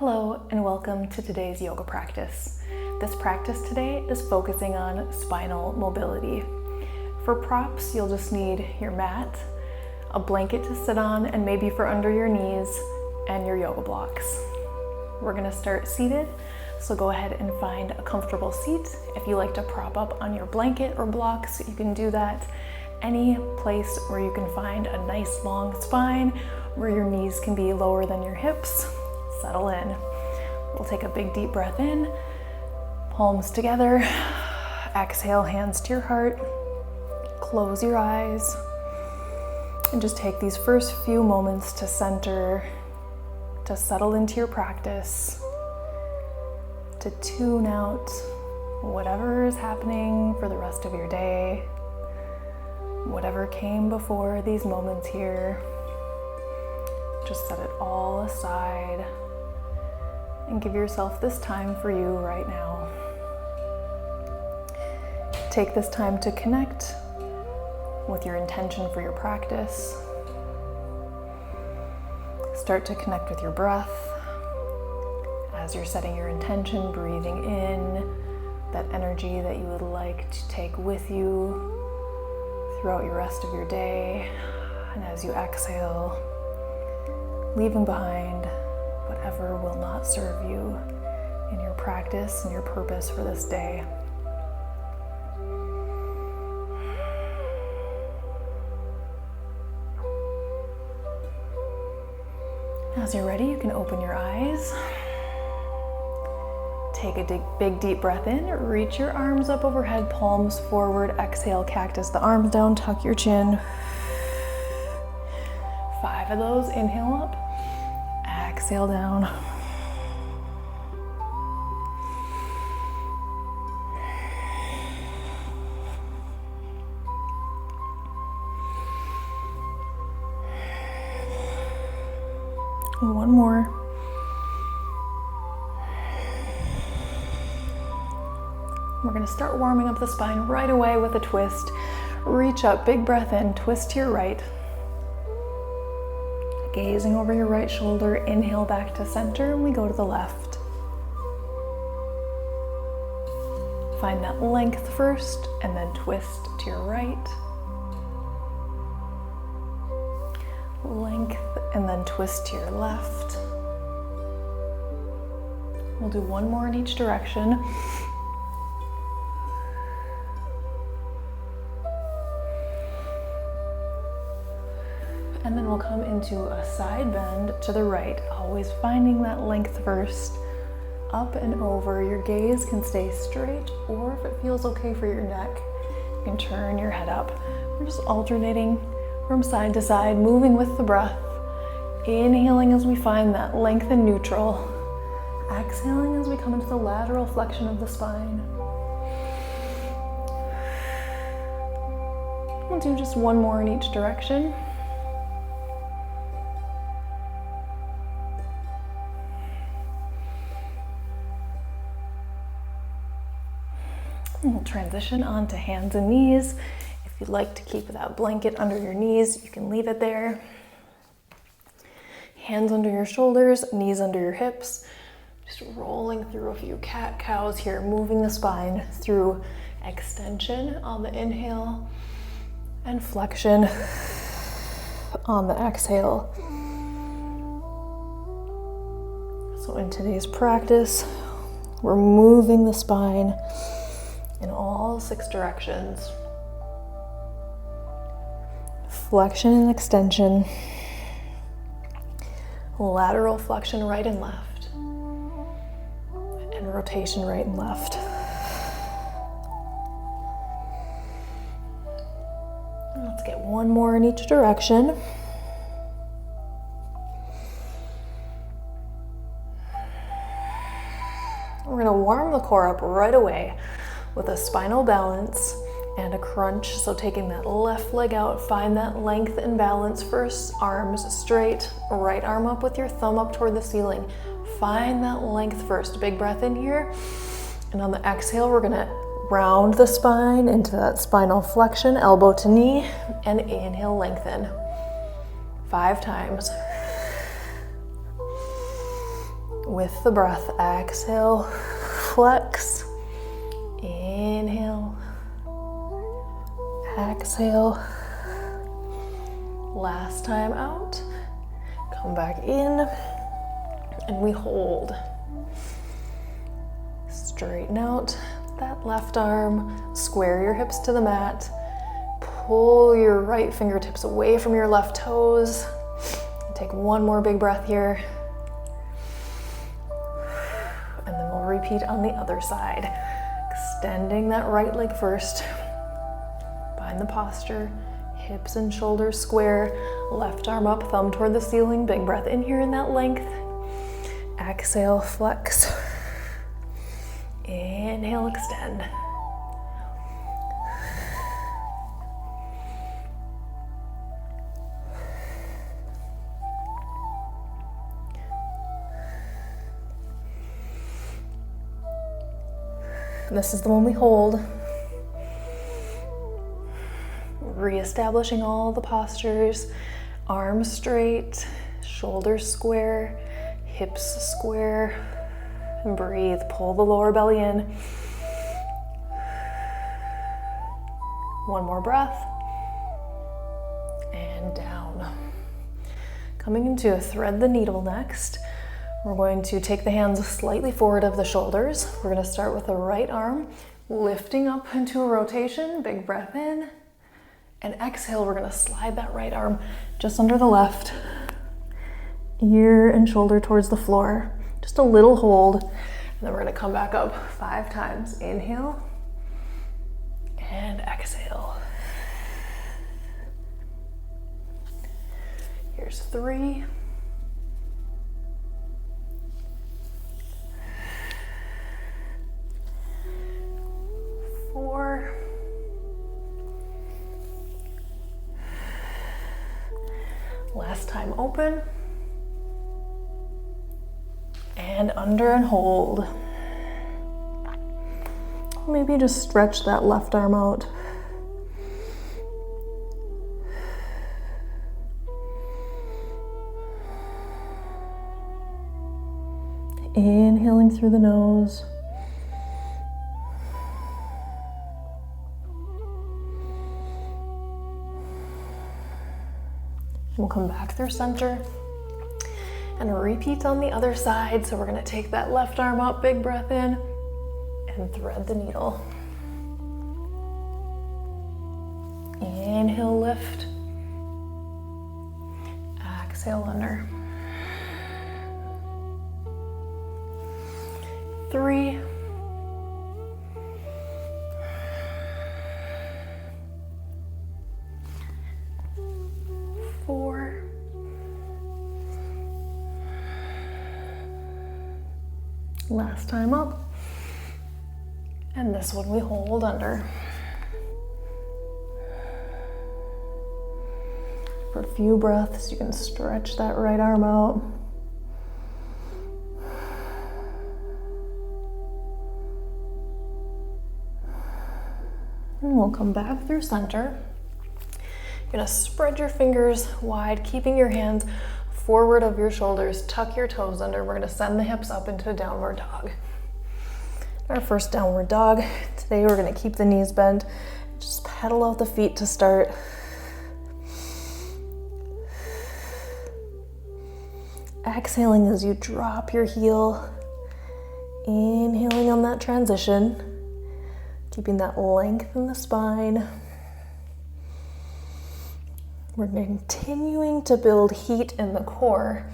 Hello and welcome to today's yoga practice. This practice today is focusing on spinal mobility. For props, you'll just need your mat, a blanket to sit on, and maybe for under your knees, and your yoga blocks. We're gonna start seated, so go ahead and find a comfortable seat. If you like to prop up on your blanket or blocks, you can do that. Any place where you can find a nice long spine, where your knees can be lower than your hips. Settle in. We'll take a big deep breath in, palms together. Exhale, hands to your heart. Close your eyes. And just take these first few moments to center, to settle into your practice, to tune out whatever is happening for the rest of your day, whatever came before these moments here. Just set it all aside and give yourself this time for you right now. Take this time to connect with your intention for your practice. Start to connect with your breath as you're setting your intention, breathing in that energy that you would like to take with you throughout your rest of your day. And as you exhale, leaving behind whatever will not serve you in your practice and your purpose for this day. As you're ready, you can open your eyes. Take a big deep breath in, reach your arms up overhead, palms forward, exhale, cactus the arms down, tuck your chin. 5 of those, inhale up, exhale down. One more. We're going to start warming up the spine right away with a twist. Reach up, big breath in, twist to your right. Gazing over your right shoulder, inhale back to center, and we go to the left. Find that length first, and then twist to your right. Length, and then twist to your left. We'll do one more in each direction. And then we'll come into a side bend to the right, always finding that length first. Up and over, your gaze can stay straight, or if it feels okay for your neck, you can turn your head up. We're just alternating from side to side, moving with the breath. Inhaling as we find that length in neutral. Exhaling as we come into the lateral flexion of the spine. We'll do just one more in each direction. And we'll transition onto hands and knees. If you'd like to keep that blanket under your knees, you can leave it there. Hands under your shoulders, knees under your hips. Just rolling through a few cat-cows here, moving the spine through extension on the inhale and flexion on the exhale. So in today's practice, we're moving the spine in all 6 directions. Flexion and extension. Lateral flexion right and left. And rotation right and left. Let's get one more in each direction. We're going to warm the core up right away with a spinal balance and a crunch. So taking that left leg out, find that length and balance first. Arms straight, right arm up with your thumb up toward the ceiling. Find that length first. Big breath in here. And on the exhale, we're gonna round the spine into that spinal flexion, elbow to knee, and inhale, lengthen. 5 times. With the breath, exhale, flex, inhale, exhale. Last time out, come back in, and we hold. Straighten out that left arm, square your hips to the mat, pull your right fingertips away from your left toes. Take one more big breath here. And then we'll repeat on the other side. Extending that right leg first. Find the posture. Hips and shoulders square. Left arm up, thumb toward the ceiling. Big breath in here in that length. Exhale, flex. Inhale, extend. This is the one we hold. Reestablishing all the postures. Arms straight, shoulders square, hips square. And breathe, pull the lower belly in. One more breath. And down. Coming into a thread the needle next. We're going to take the hands slightly forward of the shoulders. We're going to start with the right arm, lifting up into a rotation. Big breath in. And exhale, we're going to slide that right arm just under the left. Ear and shoulder towards the floor. Just a little hold. And then we're going to come back up 5 times. Inhale. And exhale. Here's 3. 4. Last time open. And under and hold. Maybe just stretch that left arm out. Inhaling through the nose. We'll come back through center and repeat on the other side. So we're going to take that left arm up, big breath in, and thread the needle. Inhale, lift. Exhale, under. 3. 4. Last time up. And this one we hold under. For a few breaths, you can stretch that right arm out. And we'll come back through center. You're gonna spread your fingers wide, keeping your hands forward of your shoulders. Tuck your toes under. We're gonna send the hips up into a downward dog. Our first downward dog. Today we're gonna keep the knees bent. Just pedal out the feet to start. Exhaling as you drop your heel. Inhaling on that transition. Keeping that length in the spine. We're continuing to build heat in the core.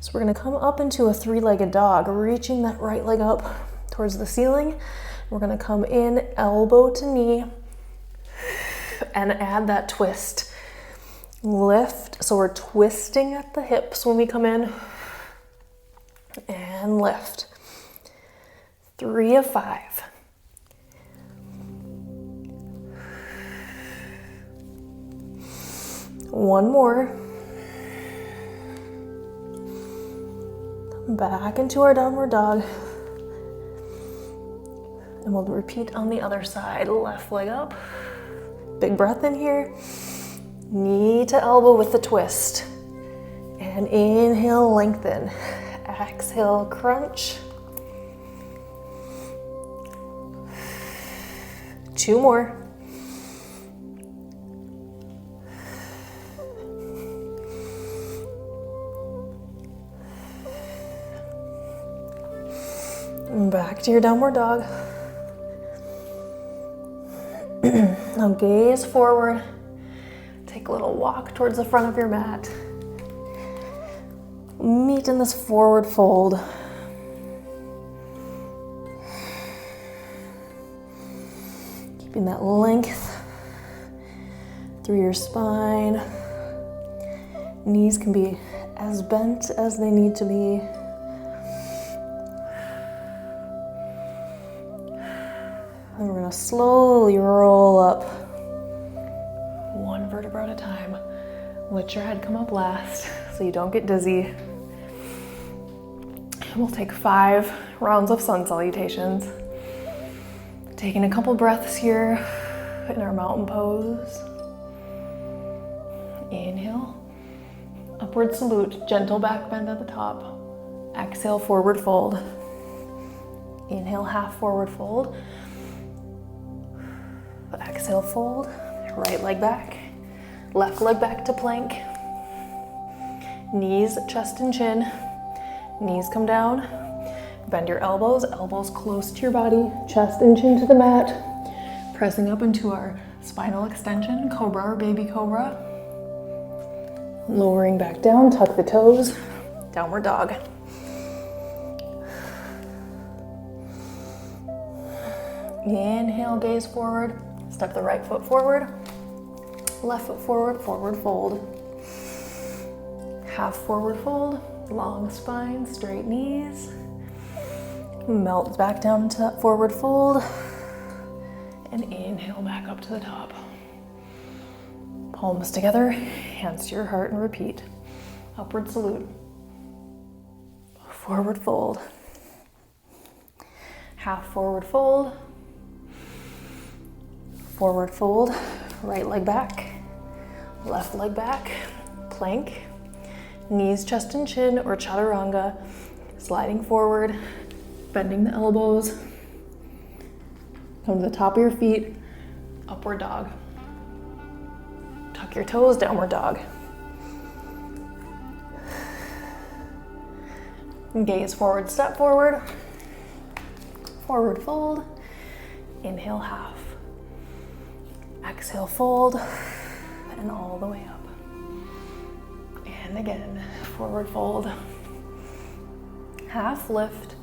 So we're gonna come up into a 3-legged dog, reaching that right leg up towards the ceiling. We're gonna come in elbow to knee and add that twist. Lift, so we're twisting at the hips when we come in. And lift. 3 of 5. One more. Back into our downward dog. And we'll repeat on the other side. Left leg up. Big breath in here. Knee to elbow with the twist. And inhale, lengthen. Exhale, crunch. 2 more. And back to your downward dog. Now gaze forward. Take a little walk towards the front of your mat. Meet in this forward fold. Keeping that length through your spine. Knees can be as bent as they need to be. And we're gonna slowly roll up, 1 vertebra at a time. Let your head come up last so you don't get dizzy. We'll take 5 rounds of sun salutations. Taking a couple breaths here in our mountain pose. Inhale, upward salute, gentle back bend at the top. Exhale, forward fold. Inhale, half forward fold. Exhale, fold. Right leg back. Left leg back to plank. Knees, chest and chin. Knees come down. Bend your elbows, elbows close to your body, chest and chin to the mat. Pressing up into our spinal extension, cobra or baby cobra. Lowering back down, tuck the toes, downward dog. Inhale, gaze forward. Step the right foot forward. Left foot forward, forward fold. Half forward fold, long spine, straight knees. Melt back down into that forward fold. And inhale back up to the top. Palms together, hands to your heart and repeat. Upward salute. Forward fold. Half forward fold. Forward fold. Right leg back. Left leg back. Plank. Knees, chest and chin or chaturanga. Sliding forward. Bending the elbows. Come to the top of your feet. Upward dog. Tuck your toes, downward dog. Gaze forward, step forward. Forward fold. Inhale, half. Exhale, fold. And all the way up. And again, forward fold. Half lift.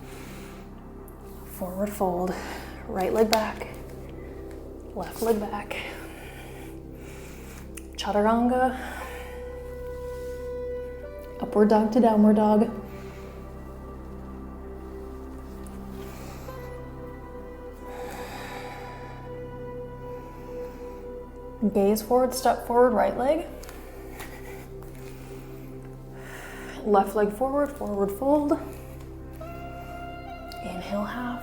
Forward fold. Right leg back. Left leg back. Chaturanga. Upward dog to downward dog. Gaze forward, step forward, right leg. Left leg forward, forward fold. Inhale, half.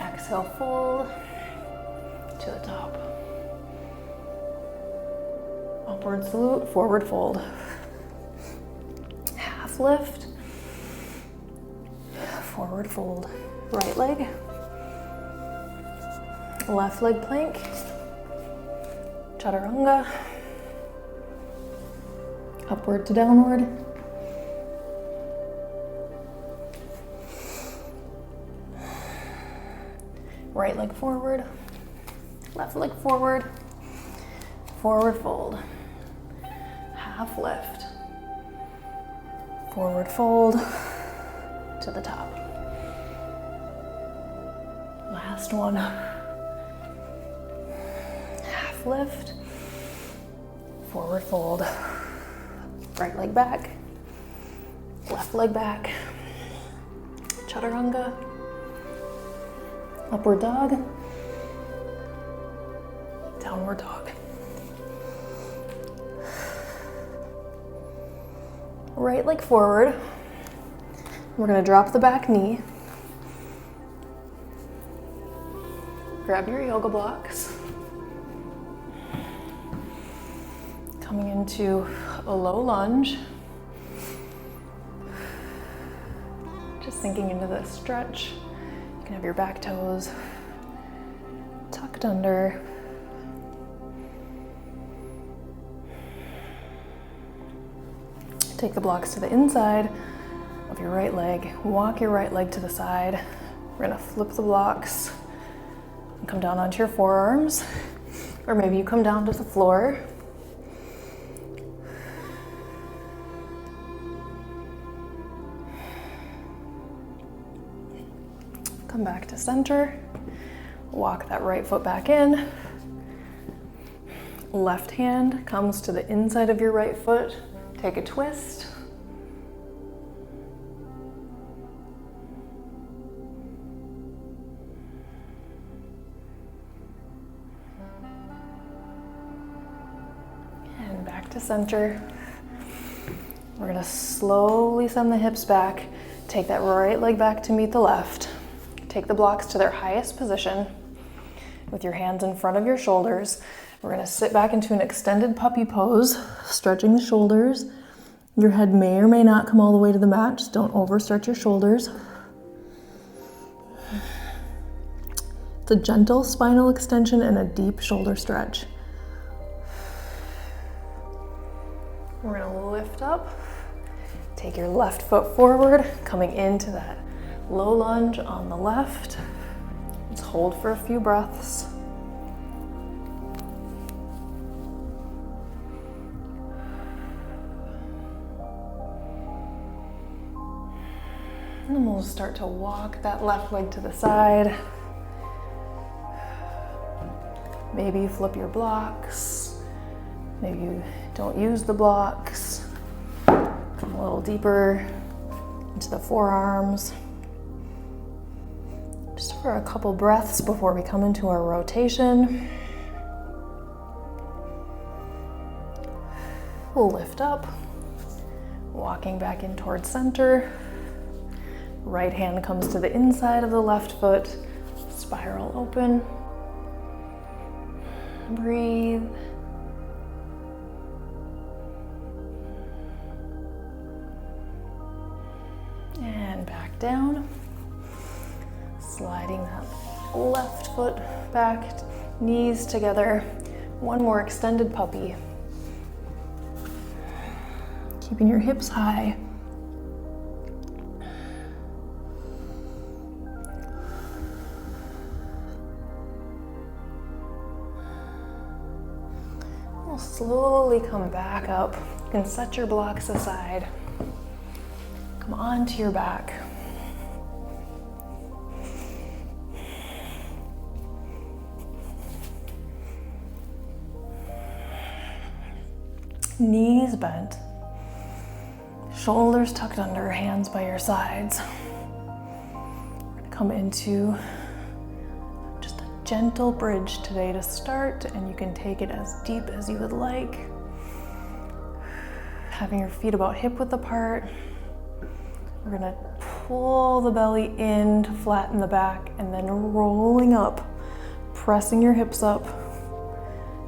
Exhale, fold to the top. Upward salute, forward fold. Half lift. Forward fold. Right leg. Left leg plank. Chaturanga. Upward to downward. Right leg forward. Left leg forward. Forward fold. Half lift. Forward fold to the top. Last one. Half lift. Forward fold. Right leg back. Left leg back. Chaturanga. Upward dog. Downward dog. Right leg forward. We're going to drop the back knee. Grab your yoga blocks. Coming into a low lunge. Just sinking into this stretch. You can have your back toes tucked under. Take the blocks to the inside of your right leg. Walk your right leg to the side. We're gonna flip the blocks and come down onto your forearms. Or maybe you come down to the floor. Come back to center. Walk that right foot back in. Left hand comes to the inside of your right foot. Take a twist. And back to center. We're gonna slowly send the hips back. Take that right leg back to meet the left. Take the blocks to their highest position with your hands in front of your shoulders. We're gonna sit back into an extended puppy pose, stretching the shoulders. Your head may or may not come all the way to the mat. Just don't overstretch your shoulders. It's a gentle spinal extension and a deep shoulder stretch. We're gonna lift up. Take your left foot forward, coming into that low lunge on the left. Let's hold for a few breaths. And then we'll start to walk that left leg to the side. Maybe you flip your blocks. Maybe you don't use the blocks. Come a little deeper into the forearms. Just for a couple breaths before we come into our rotation. We'll lift up, walking back in towards center. Right hand comes to the inside of the left foot, spiral open. Breathe. And back down. Sliding that left foot back, knees together. One more extended puppy. Keeping your hips high. We'll slowly come back up. You can set your blocks aside. Come onto your back. Knees bent. Shoulders tucked under, hands by your sides. We're gonna come into just a gentle bridge today to start, and you can take it as deep as you would like. Having your feet about hip width apart. We're gonna pull the belly in to flatten the back and then rolling up, pressing your hips up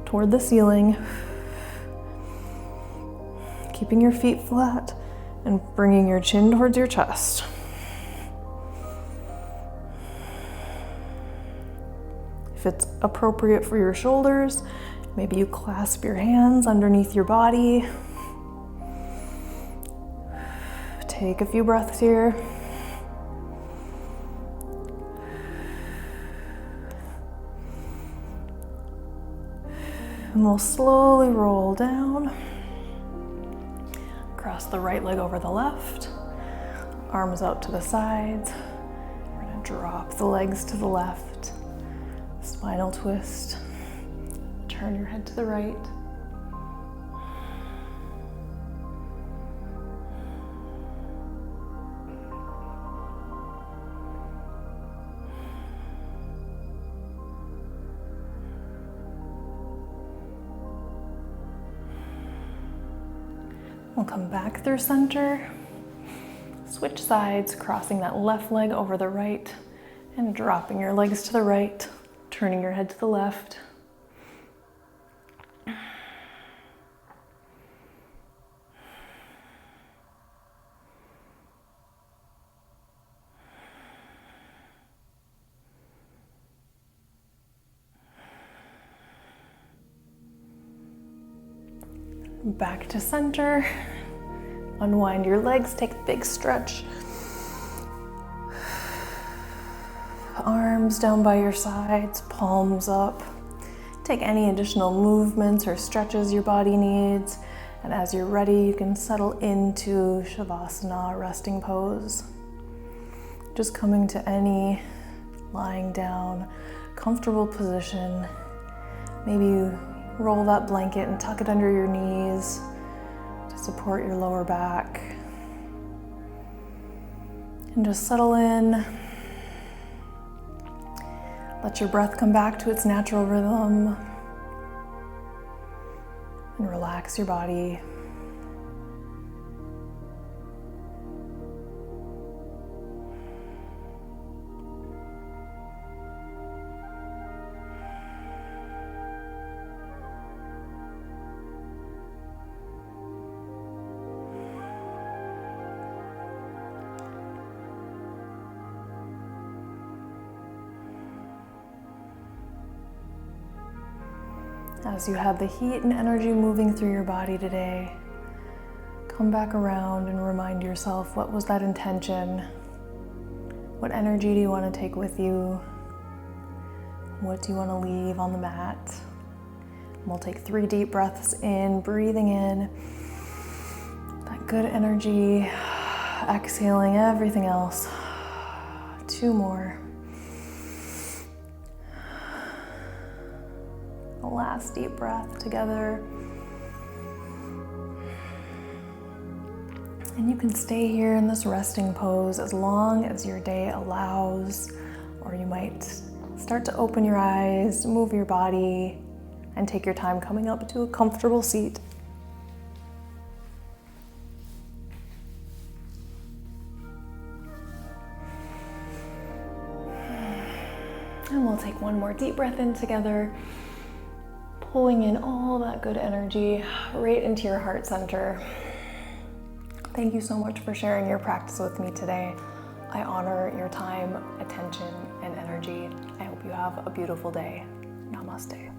toward the ceiling. Keeping your feet flat and bringing your chin towards your chest. If it's appropriate for your shoulders, maybe you clasp your hands underneath your body. Take a few breaths here. And we'll slowly roll down. Cross the right leg over the left. Arms out to the sides. We're gonna drop the legs to the left. Spinal twist. Turn your head to the right. We'll come back through center, switch sides, crossing that left leg over the right and dropping your legs to the right, turning your head to the left. Back to center. Unwind your legs, take a big stretch. Arms down by your sides, palms up. Take any additional movements or stretches your body needs. And as you're ready, you can settle into Shavasana, resting pose. Just coming to any lying down, comfortable position. Maybe you roll that blanket and tuck it under your knees to support your lower back. And just settle in. Let your breath come back to its natural rhythm. And relax your body. As you have the heat and energy moving through your body today, come back around and remind yourself, what was that intention? What energy do you want to take with you? What do you want to leave on the mat? And we'll take 3 deep breaths in, breathing in that good energy, exhaling everything else. 2 more. Last deep breath together. And you can stay here in this resting pose as long as your day allows, or you might start to open your eyes, move your body, and take your time coming up to a comfortable seat. And we'll take 1 more deep breath in together, pulling in all that good energy right into your heart center. Thank you so much for sharing your practice with me today. I honor your time, attention, and energy. I hope you have a beautiful day. Namaste.